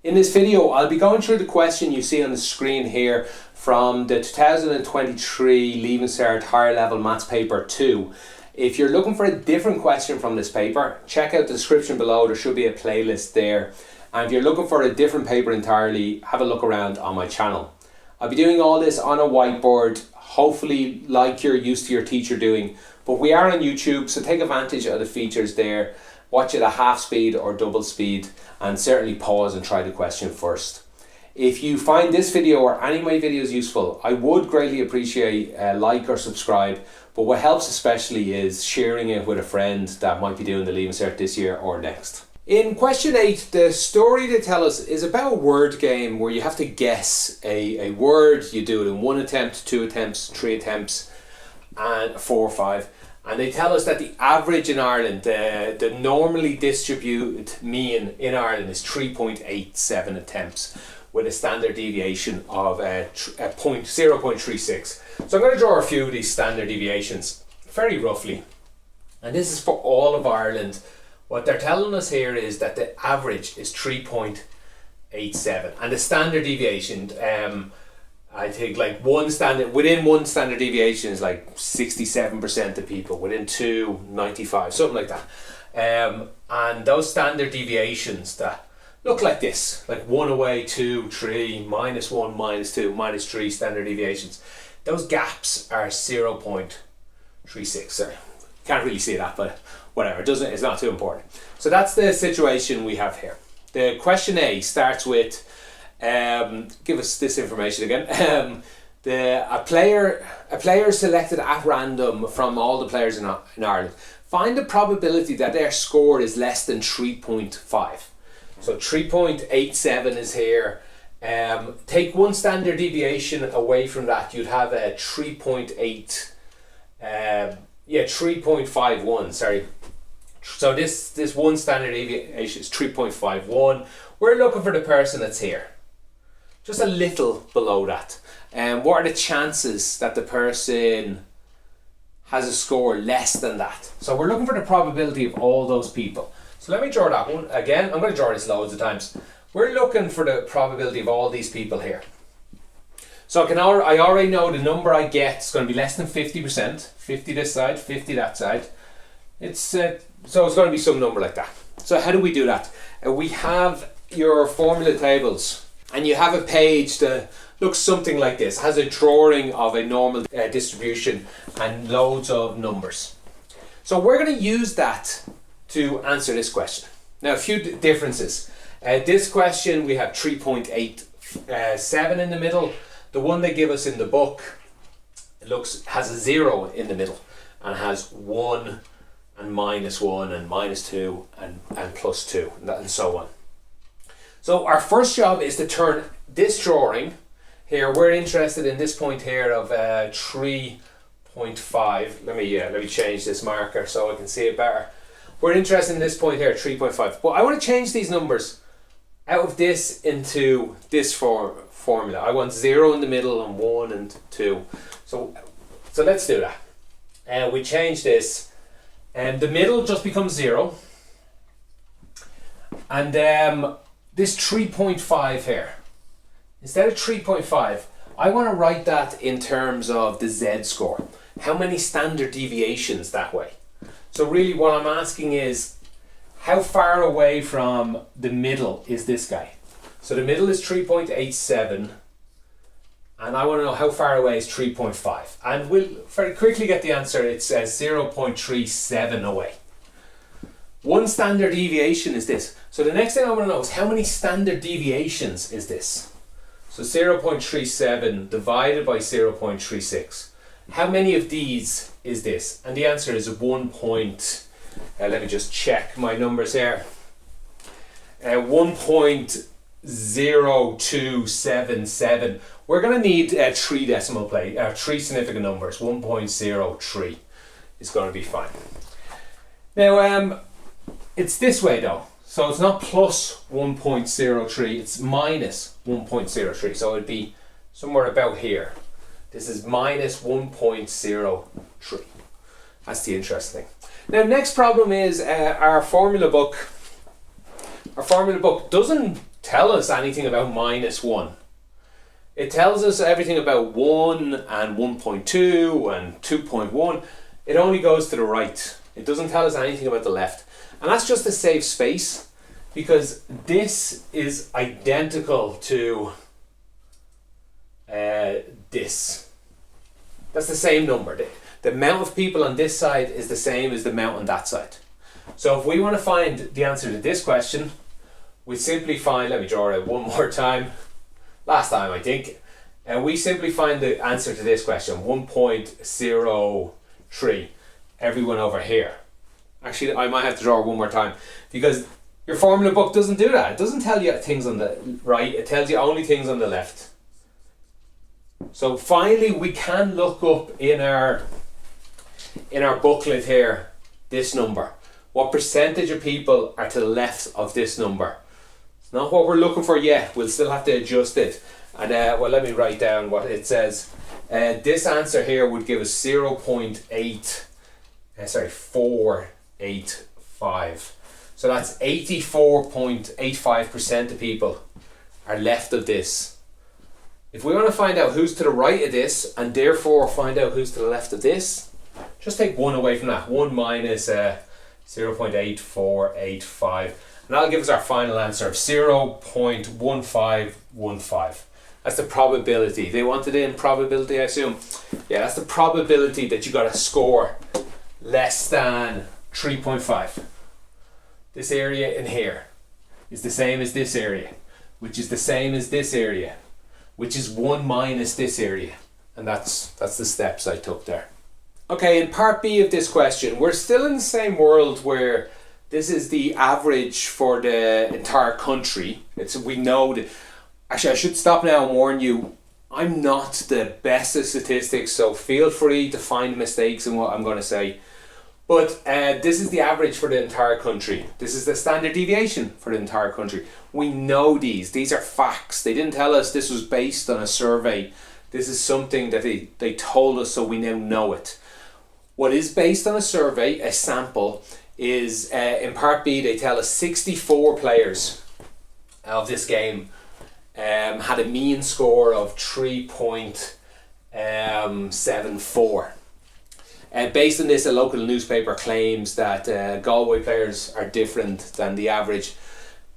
In this video, I'll be going through the question you see on the screen here from the 2023 Leaving Cert Higher Level Maths Paper 2. If you're looking for a different question from this paper, check out the description below. There should be a playlist there. And if you're looking for a different paper entirely, have a look around on my channel. I'll be doing all this on a whiteboard, hopefully like you're used to your teacher doing. But we are on YouTube, so take advantage of the features there. Watch it at half speed or double speed, and certainly pause and try the question first. If you find this video or any of my videos useful, I would greatly appreciate a like or subscribe, but what helps especially is sharing it with a friend that might be doing the Leaving Cert this year or next. In question 8, the story they tell us is about a word game where you have to guess a word. You do it in 1 attempt, 2 attempts, 3 attempts, and 4 or 5. And they tell us that the average in Ireland, the normally distributed mean in Ireland is 3.87 attempts with a standard deviation of 0.36. So I'm going to draw a few of these standard deviations very roughly. And this is for all of Ireland. What they're telling us here is that the average is 3.87. And the standard deviation, I think like within one standard deviation is like 67% of people, within 2, 95, something like that. And those standard deviations that look like this, like 1 away, 2, 3, -1, -2, -3 standard deviations. Those gaps are 0.36. Sorry, can't really see that, but whatever, it's not too important. So that's the situation we have here. The question A starts with, give us this information again. A player selected at random from all the players in Ireland. Find the probability that their score is less than 3.5. So 3.87 is here. Take one standard deviation away from that, you'd have a 3.51. Sorry. So this one standard deviation is 3.51. We're looking for the person that's here, just a little below that. What are the chances that the person has a score less than that? So we're looking for the probability of all those people. So let me draw that one again. I'm going to draw this loads of times. We're looking for the probability of all these people here. So I already know the number I get is going to be less than 50%. 50 this side, 50 that side. So it's going to be some number like that. So how do we do that? We have your formula tables, and you have a page that looks something like this. It has a drawing of a normal distribution and loads of numbers. So we're going to use that to answer this question. Now, a few differences. This question we have 3.87 in the middle. The one they give us in the book has a 0 in the middle and has 1 and -1 and -2 and +2 and so on. So our first job is to turn this drawing here. We're interested in this point here of 3.5. Let me change this marker so I can see it better. We're interested in this point here, 3.5. But I want to change these numbers out of this into this formula. I want 0 in the middle and 1 and 2. So let's do that. We change this, and the middle just becomes 0. And this 3.5 here, instead of 3.5, I want to write that in terms of the Z score. How many standard deviations that way? So really what I'm asking is, how far away from the middle is this guy? So the middle is 3.87, and I want to know how far away is 3.5. And we'll very quickly get the answer. It says 0.37 away. One standard deviation is this. So the next thing I want to know is how many standard deviations is this? So 0.37 divided by 0.36. How many of these is this? And the answer is 1. Let me just check my numbers here. 1.0277. We're going to need 3 decimal place, 3 significant numbers. 1.03 is going to be fine. Now, it's this way though. So it's not plus 1.03, it's minus 1.03. So it'd be somewhere about here. This is minus 1.03. That's the interesting thing. Now, next problem is our formula book. Our formula book doesn't tell us anything about -1. It tells us everything about 1 and 1.2 and 2.1. It only goes to the right. It doesn't tell us anything about the left. And that's just to save space, because this is identical to this. That's the same number. The amount of people on this side is the same as the amount on that side. So if we want to find the answer to this question, we simply find, let me draw it one more time, last time I think, and we simply find the answer to this question, 1.03, everyone over here. Actually, I might have to draw it one more time, because your formula book doesn't do that. It doesn't tell you things on the right, it tells you only things on the left. So finally we can look up in our booklet here this number. What percentage of people are to the left of this number? It's not what we're looking for yet. We'll still have to adjust it. And well, let me write down what it says. This answer here would give us 485. So that's 84.85% of people are left of this. If we want to find out who's to the right of this, and therefore find out who's to the left of this, just take 1 away from that. 1 minus 0.8485. And that'll give us our final answer of 0.1515. That's the probability. They wanted in probability, I assume. Yeah, that's the probability that you got to score less than 3.5. This area in here is the same as this area, which is the same as this area, which is 1 minus this area. And that's the steps I took there. Okay, in part B of this question, we're still in the same world where this is the average for the entire country. We know that. Actually, I should stop now and warn you, I'm not the best at statistics, so feel free to find mistakes in what I'm going to say. But this is the average for the entire country. This is the standard deviation for the entire country. We know these. These are facts. They didn't tell us this was based on a survey. This is something that they told us, so we now know it. What is based on a survey, a sample, is in part B they tell us 64 players of this game had a mean score of 3.74. Based on this, a local newspaper claims that Galway players are different than the average.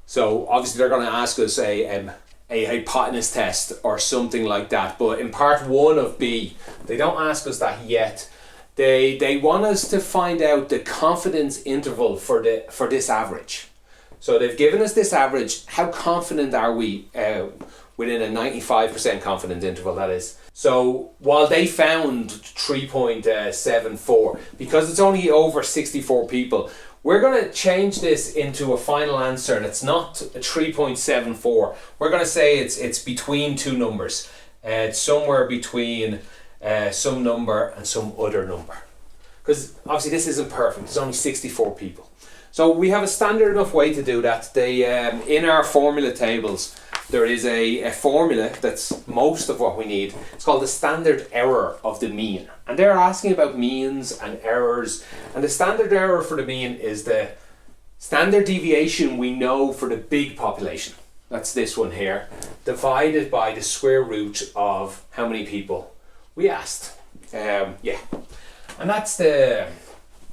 So obviously they're going to ask us a hypotenuse test or something like that. But in part 1 of B, they don't ask us that yet. They want us to find out the confidence interval for this average. So they've given us this average. How confident are we within a 95% confidence interval, that is? So while they found 3.74, because it's only over 64 people, we're going to change this into a final answer that's not a 3.74. We're going to say it's between two numbers. It's somewhere between some number and some other number. Because obviously this isn't perfect. There's only 64 people. So we have a standard enough way to do that. In our formula tables, there is a formula that's most of what we need. It's called the standard error of the mean. And they're asking about means and errors. And the standard error for the mean is the standard deviation we know for the big population. That's this one here. Divided by the square root of how many people we asked. And that's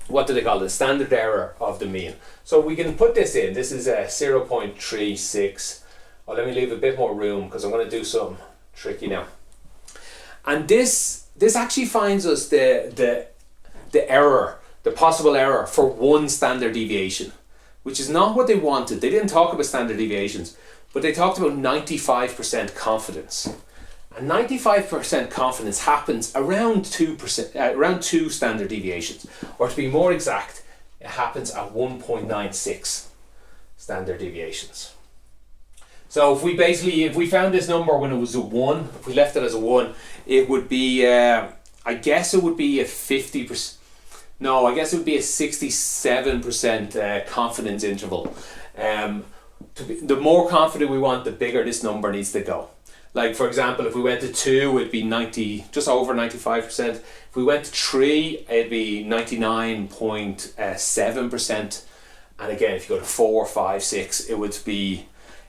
what do they call it? The standard error of the mean. So we can put this in. This is a 0.36. Well, let me leave a bit more room because I'm going to do something tricky now. And this actually finds us the error, the possible error for one standard deviation, which is not what they wanted. They didn't talk about standard deviations, but they talked about 95% confidence. And 95% confidence happens around 2%, around 2 standard deviations, or to be more exact, it happens at 1.96 standard deviations. So if we found this number when it was a 1, if we left it as a 1, it would be, I guess it would be a 50%. No, I guess it would be a 67% confidence interval. The more confident we want, the bigger this number needs to go. Like for example, if we went to 2, it'd be just over 95%. If we went to 3, it'd be 99.7%. And again, if you go to 4, 5, 6, it would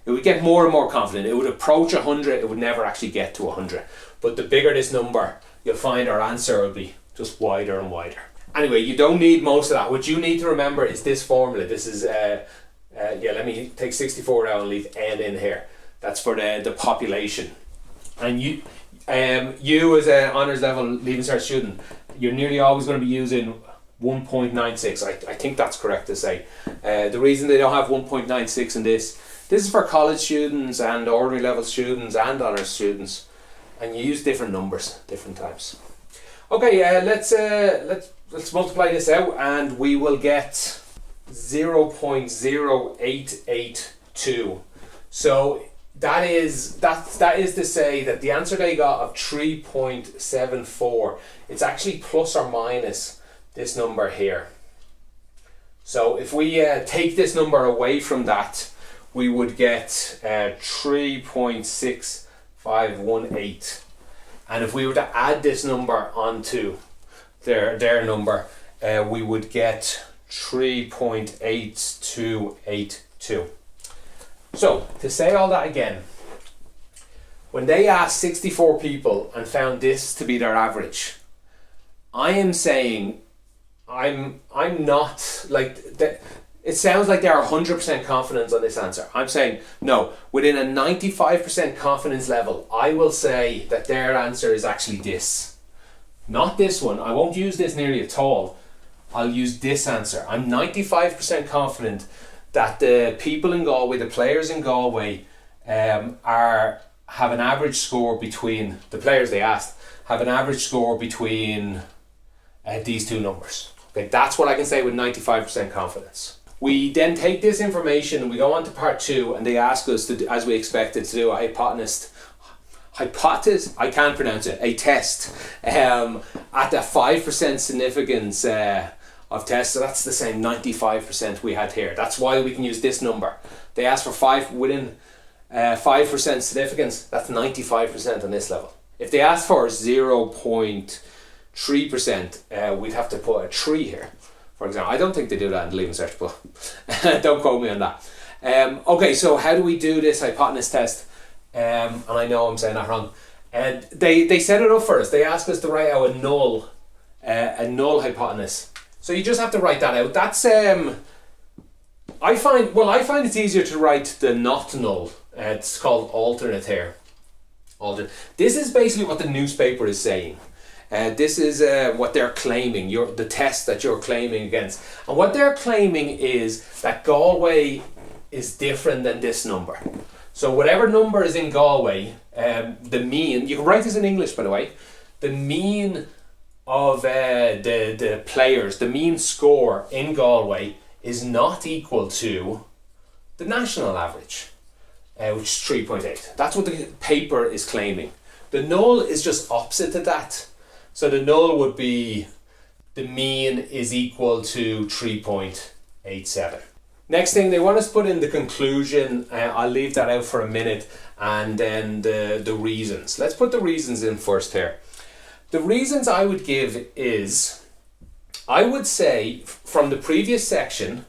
It would get more and more confident. It would approach 100, it would never actually get to 100. But the bigger this number, you'll find our answer will be just wider and wider. Anyway, you don't need most of that. What you need to remember is this formula. This is, let me take 64 out and leave n in here. That's for the population. And you as an honours level Leaving Cert student, you're nearly always going to be using 1.96. I think that's correct to say. The reason they don't have 1.96 in this is for college students and ordinary level students and honours students, and you use different numbers different times. Okay, let's multiply this out, and we will get 0.0882. So that is to say that the answer they got of 3.74, it's actually plus or minus this number here. So if we take this number away from that, we would get 3.6518. And if we were to add this number onto their number, we would get 3.8282. So, to say all that again, when they asked 64 people and found this to be their average, I am saying I'm not like that. It sounds like they are 100% confident on this answer. I'm saying no, within a 95% confidence level, I will say that their answer is actually this. Not this one. I won't use this nearly at all. I'll use this answer. I'm 95% confident that the people in Galway, the players in Galway, have an average score between, the players they asked, have an average score between these two numbers. Okay, that's what I can say with 95% confidence. We then take this information and we go on to part 2, and they ask us to, as we expected, to do a a test at the 5% significance of tests. So that's the same 95% we had here. That's why we can use this number. They asked for 5% significance. That's 95% on this level. If they asked for 0.3%, we'd have to put a 3 here, for example. I don't think they do that in the Leaving Cert, but don't quote me on that. Okay, so how do we do this hypotenuse test? And I know I'm saying that wrong. They set it up for us. They asked us to write out a null hypotenuse. So you just have to write that out. That's I find it's easier to write the not null. It's called alternate here. This is basically what the newspaper is saying. This is what they're claiming. The test that you're claiming against, and what they're claiming is that Galway is different than this number. So whatever number is in Galway, the mean. You can write this in English, by the way. The mean of the players, the mean score in Galway is not equal to the national average, which is 3.8. That's what the paper is claiming. The null is just opposite to that. So the null would be the mean is equal to 3.87. Next thing, they want us to put in the conclusion. I'll leave that out for a minute, and then the reasons. Let's put the reasons in first here. The reasons I would give is, I would say from the previous section,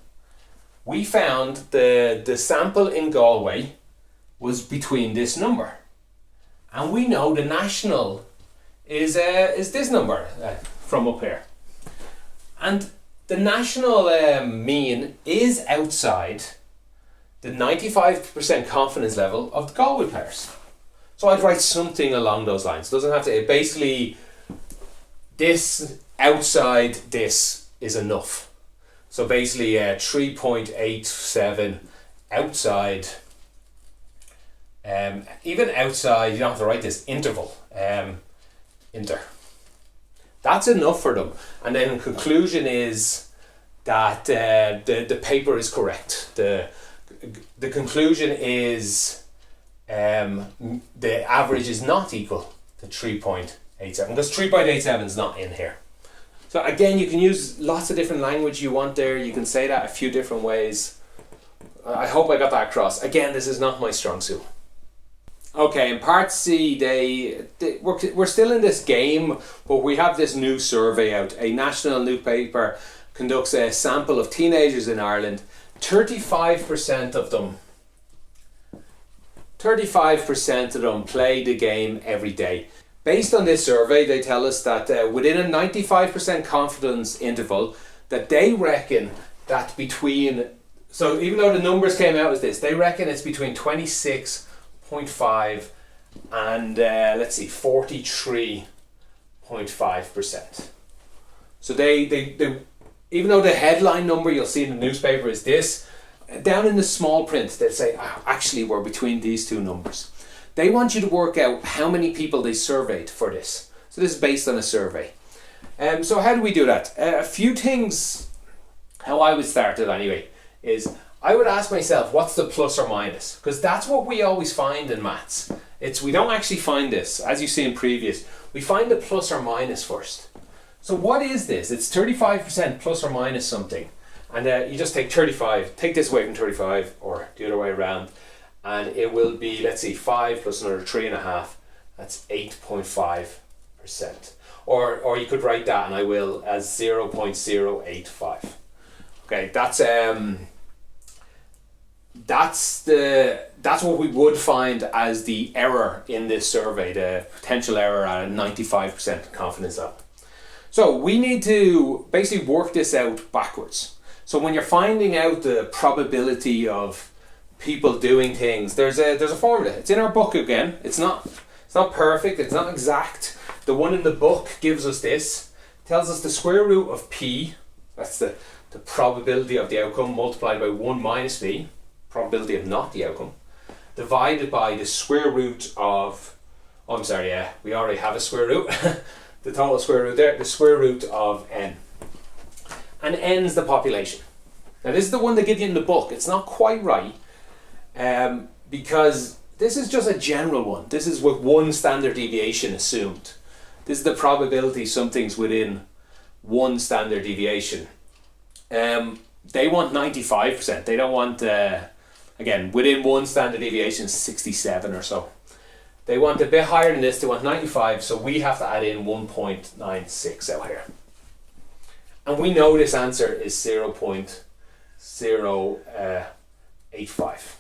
we found the sample in Galway was between this number, and we know the national is this number from up here, and the national mean is outside the 95% confidence level of the Galway players. So I'd write something along those lines. It doesn't have to. Basically, this outside this is enough. So basically 3.87 outside, even outside, you don't have to write this, interval, inter. That's enough for them. And then the conclusion is that the paper is correct. The conclusion is the average is not equal to 3.87, because 3.87 is not in here. So again, you can use lots of different language you want there. You can say that a few different ways. I hope I got that across. Again, this is not my strong suit. Okay, in part C, we're still in this game, but we have this new survey out. A national newspaper conducts a sample of teenagers in Ireland. 35% of them 35% of them play the game every day. Based on this survey, they tell us that within a 95% confidence interval, that they reckon that between, so even though the numbers came out as this, they reckon it's between 26.5 and 43.5%. So they even though the headline number you'll see in the newspaper is this, down in the small print they'll say, "Oh, actually we're between these two numbers." They want you to work out how many people they surveyed for this. So this is based on a survey. So how do we do that? A few things, how I would start it anyway, is I would ask myself, what's the plus or minus? Because that's what we always find in maths. We don't actually find this, as you see in previous, we find the plus or minus first. So what is this? It's 35% plus or minus something. And you just take 35, take this away from 35, or the other way around, and it will be, let's see, 5 plus another 3.5, that's 8.5%. Or you could write that, and I will, as 0.085. Okay, that's what we would find as the error in this survey, the potential error at a 95% confidence level. So we need to basically work this out backwards. So when you're finding out the probability of people doing things, there's a formula. It's in our book again. It's not perfect, it's not exact. The one in the book gives us this, tells us the square root of p, that's the probability of the outcome, multiplied by 1 minus p, probability of not the outcome, divided by the square root of, we already have a square root, the total square root there, the square root of n. And n's the population. Now this is the one they give you in the book. It's not quite right, because this is just a general one. This is with one standard deviation assumed. This is the probability something's within one standard deviation. They want 95%. They don't want, again, within one standard deviation, 67 or so. They want a bit higher than this. They want 95, so we have to add in 1.96 out here. And we know this answer is 0.085.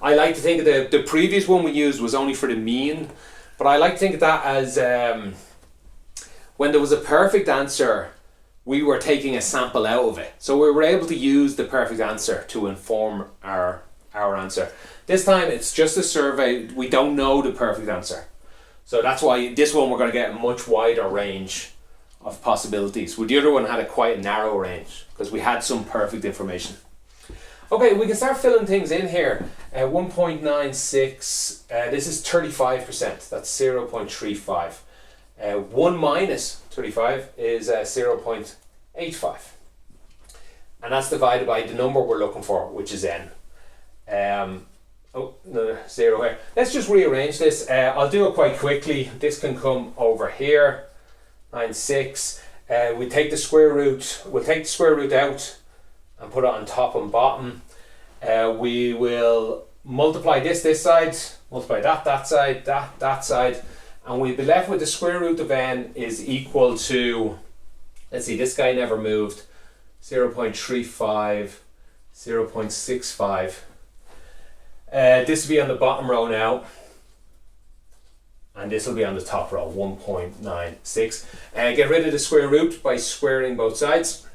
I like to think of the previous one we used was only for the mean, but I like to think of that as when there was a perfect answer, we were taking a sample out of it. So we were able to use the perfect answer to inform our answer. This time it's just a survey, we don't know the perfect answer. So that's why this one we're going to get a much wider range of possibilities. With the other one had quite a narrow range because we had some perfect information. Okay, we can start filling things in here. 1.96, this is 35%, that's 0.35. 1 minus 35 is 0.85. And that's divided by the number we're looking for, which is n. Another 0 here. Let's just rearrange this. I'll do it quite quickly. This can come over here. 96. We take the square root. We'll take the square root out and put it on top and bottom. We will multiply this side, multiply that side, that side, and we'll be left with the square root of n is equal to, let's see, this guy never moved, 0.35, 0.65. This will be on the bottom row now, and this will be on the top row, 1.96. Get rid of the square root by squaring both sides.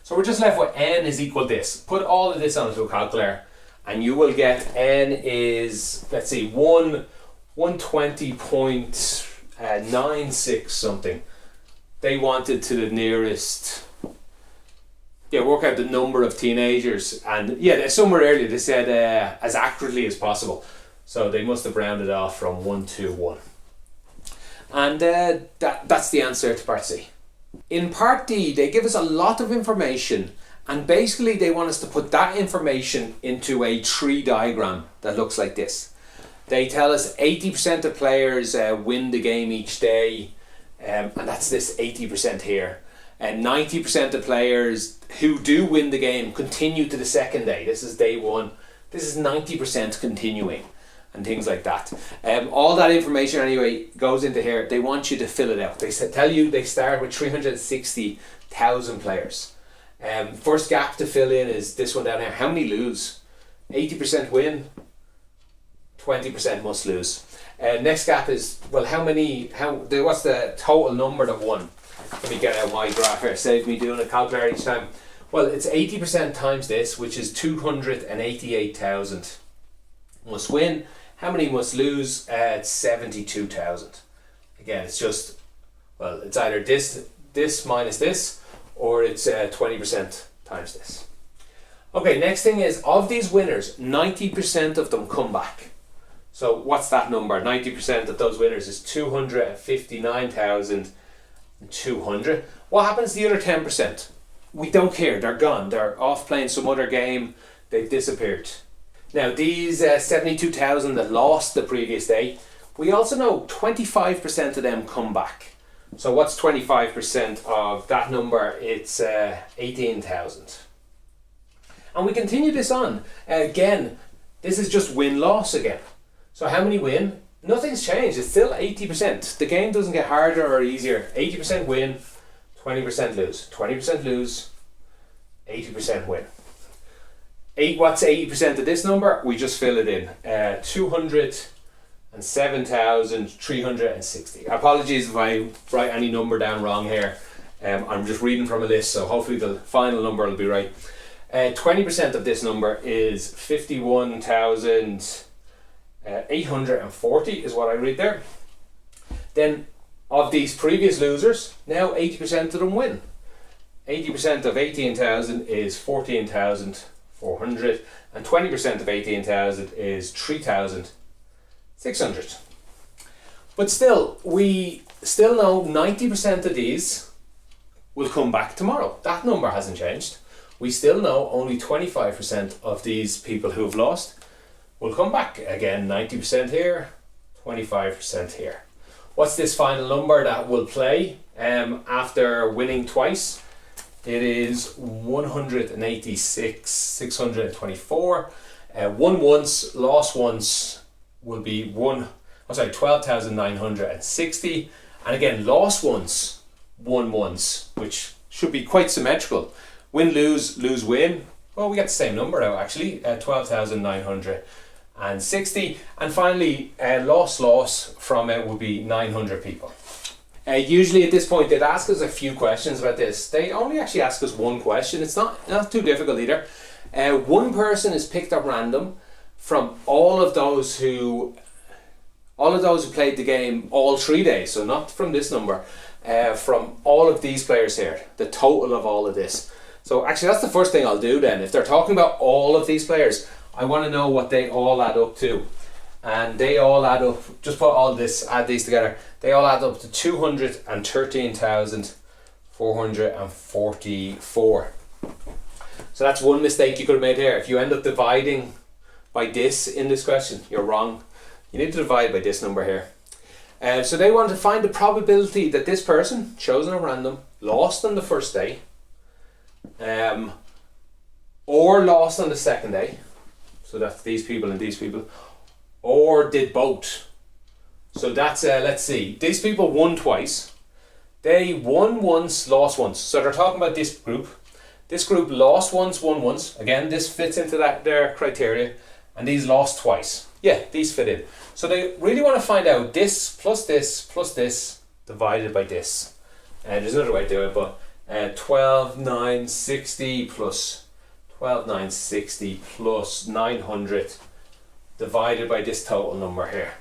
So we're just left with n is equal to this. Put all of this onto a calculator and you will get n is, let's see, 120.96 something. They wanted to the nearest, work out the number of teenagers, and somewhere earlier they said as accurately as possible. So they must have rounded off from 1 to 1. And that's the answer to part C. In part D, they give us a lot of information, and basically they want us to put that information into a tree diagram that looks like this. They tell us 80% of players win the game each day, and that's this 80% here. And 90% of players who do win the game continue to the second day. This is day 1. This is 90% continuing, and things like that. All that information anyway goes into here. They want you to fill it out. They tell you they start with 360,000 players. First gap to fill in is this one down here. How many lose? 80% win. 20% must lose. Next gap is, well, what's the total number that won? Let me get out my graph here, save me doing a calculator each time. Well, it's 80% times this, which is 288,000 must win. How many must lose? It's 72,000. Again, it's just, well, it's either this minus this, or it's 20% times this. Okay, next thing is, of these winners, 90% of them come back. So what's that number? 90% of those winners is 259,200. What happens to the other 10%? We don't care, they're gone. They're off playing some other game, they've disappeared. Now these 72,000 that lost the previous day, we also know 25% of them come back. So what's 25% of that number? It's 18,000. And we continue this on. Again, this is just win-loss again. So how many win? Nothing's changed, it's still 80%. The game doesn't get harder or easier. 80% win, 20% lose. 20% lose, 80% win. What's 80% of this number? We just fill it in. 207,360. Apologies if I write any number down wrong here. I'm just reading from a list, so hopefully the final number will be right. 20% of this number is 51,840 is what I read there. Then of these previous losers, now 80% of them win. 80% of 18,000 is 14,400, and 20% of 18,000 is 3,600. But still, we still know 90% of these will come back tomorrow. That number hasn't changed. We still know only 25% of these people who have lost will come back. Again, 90% here, 25% here. What's this final number that will play after winning twice? It is 186,624. Won once, lost once will be 12,960. And again, lost once, won once, which should be quite symmetrical. Win, lose, lose, win. Well, we get the same number out actually, 12,960. And finally, loss from it will be 900 people. Usually at this point they'd ask us a few questions about this. They only actually ask us one question. It's not too difficult either. One person is picked at random from all of those who played the game all 3 days. So not from this number, from all of these players here, the total of all of this. So actually that's the first thing I'll do then. If they're talking about all of these players, I want to know what they all add up to. And they all add up, just put all this, add these together, they all add up to 213,444. So that's one mistake you could have made here. If you end up dividing by this in this question, you're wrong. You need to divide by this number here. So they want to find the probability that this person, chosen at random, lost on the first day, or lost on the second day. So that's these people and these people. Or did both. So that's, let's see, these people won twice. They won once, lost once. So they're talking about this group. This group lost once, won once. Again, this fits into their criteria. And these lost twice. Yeah, these fit in. So they really want to find out this plus this divided by this. There's another way to do it, but 12,960 plus 12,960 plus 900 divided by this total number here,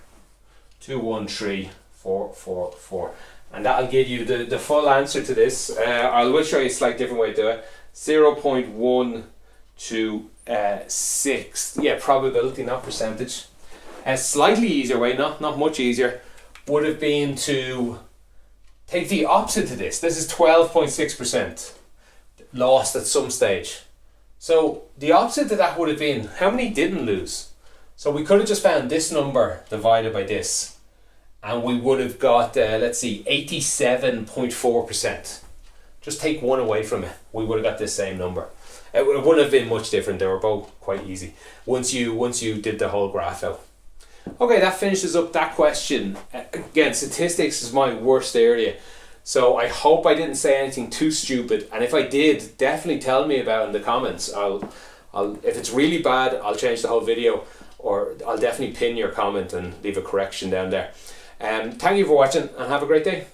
213,444, and that'll give you the full answer to this. I will show you a slightly different way to do it. 0.126, yeah, probability, not percentage. A slightly easier way, not much easier, would have been to take the opposite to this. This is 12.6% lost at some stage. So the opposite to that would have been, how many didn't lose? So we could have just found this number divided by this, and we would have got, let's see, 87.4%. Just take one away from it, we would have got this same number. It wouldn't have been much different. They were both quite easy once you did the whole graph out. Okay, that finishes up that question. Again, statistics is my worst area, so I hope I didn't say anything too stupid, and if I did, definitely tell me about it in the comments. If it's really bad, I'll change the whole video. or I'll definitely pin your comment and leave a correction down there. Thank you for watching and have a great day.